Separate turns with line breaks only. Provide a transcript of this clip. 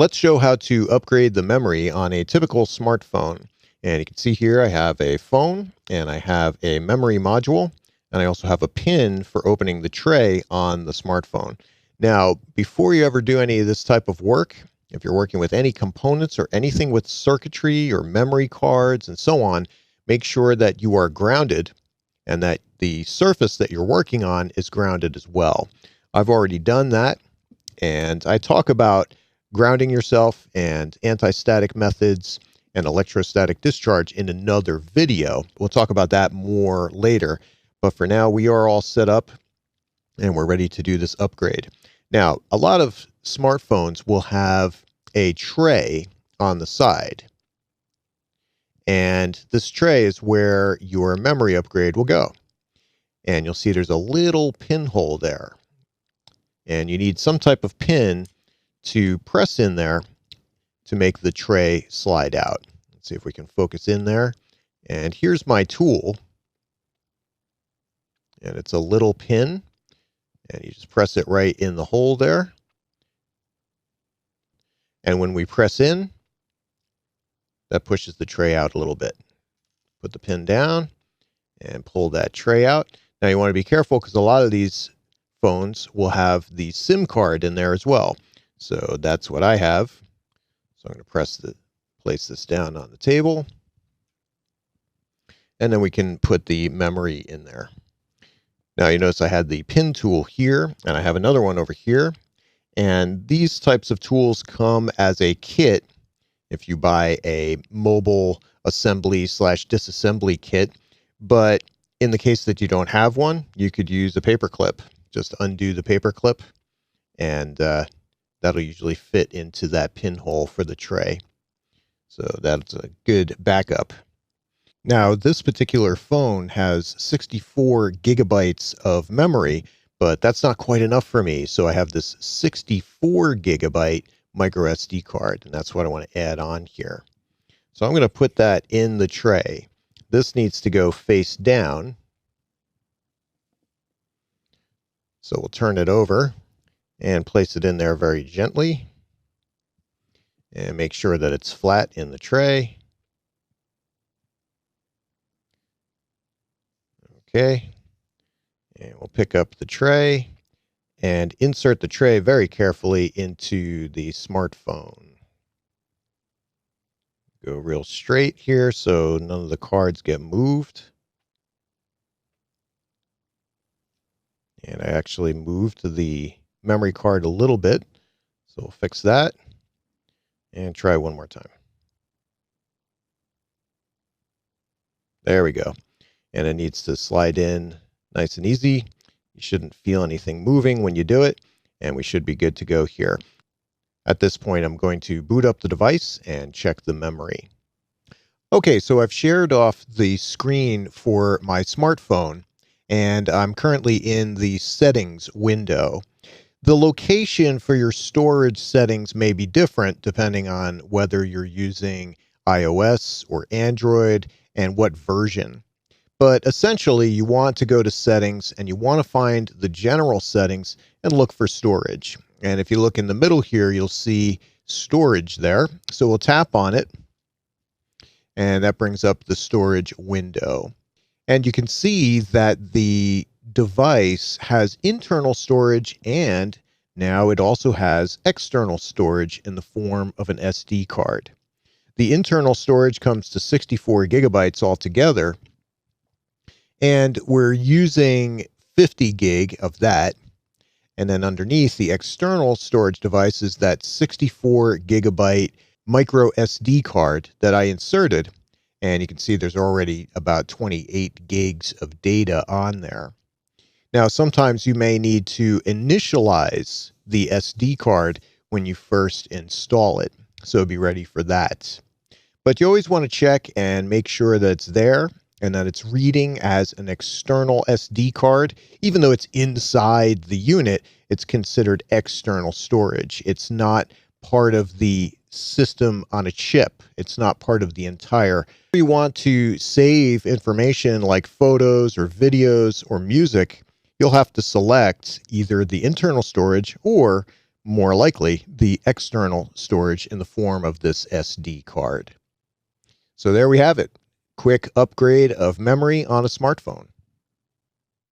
Let's show how to upgrade the memory on a typical smartphone. And you can see here I have a phone and I have a memory module, and I also have a pin for opening the tray on the smartphone. Now, before you ever do any of this type of work, if you're working with any components or anything with circuitry or memory cards and so on, make sure that you are grounded and that the surface that you're working on is grounded as well. I've already done that, and I talk about grounding yourself and anti-static methods and electrostatic discharge in another video. We'll talk about that more later. But for now, we are all set up and we're ready to do this upgrade. Now, a lot of smartphones will have a tray on the side. And this tray is where your memory upgrade will go. And you'll see there's a little pinhole there. And you need some type of pin to press in there to make the tray slide out. Let's see if we can focus in there. And here's my tool. And it's a little pin. And you just press it right in the hole there. And when we press in, that pushes the tray out a little bit. Put the pin down and pull that tray out. Now you want to be careful because a lot of these phones will have the SIM card in there as well. So that's what I have. So I'm going to place this down on the table. And then we can put the memory in there. Now you notice I had the pin tool here, and I have another one over here. And these types of tools come as a kit if you buy a mobile assembly / disassembly kit. But in the case that you don't have one, you could use a paper clip. Just undo the paper clip, and that'll usually fit into that pinhole for the tray. So that's a good backup. Now, this particular phone has 64 gigabytes of memory, but that's not quite enough for me. So I have this 64 gigabyte micro SD card, and that's what I want to add on here. So I'm going to put that in the tray. This needs to go face down. So we'll turn it over and place it in there very gently and make sure that it's flat in the tray. Okay. And we'll pick up the tray and insert the tray very carefully into the smartphone. Go real straight here so none of the cards get moved. And I actually moved the memory card a little bit. So we'll fix that and try one more time. There we go. And it needs to slide in nice and easy. You shouldn't feel anything moving when you do it, and we should be good to go here. At this point, I'm going to boot up the device and check the memory. Okay, so I've shared off the screen for my smartphone, and I'm currently in the settings window. The location for your storage settings may be different depending on whether you're using iOS or Android and what version. But essentially, you want to go to settings and you want to find the general settings and look for storage. And if you look in the middle here, you'll see storage there. So we'll tap on it, and that brings up the storage window. And you can see that the device has internal storage, and now it also has external storage in the form of an SD card. The internal storage comes to 64 gigabytes altogether, and we're using 50 gig of that. And then underneath, the external storage device is that 64 gigabyte micro SD card that I inserted. And you can see there's already about 28 gigs of data on there. Now, sometimes you may need to initialize the SD card when you first install it. So be ready for that. But you always want to check and make sure that it's there and that it's reading as an external SD card. Even though it's inside the unit, it's considered external storage. It's not part of the system on a chip. It's not part of the entire. If you want to save information like photos or videos or music, you'll have to select either the internal storage or more likely the external storage in the form of this SD card. So there we have it. Quick upgrade of memory on a smartphone.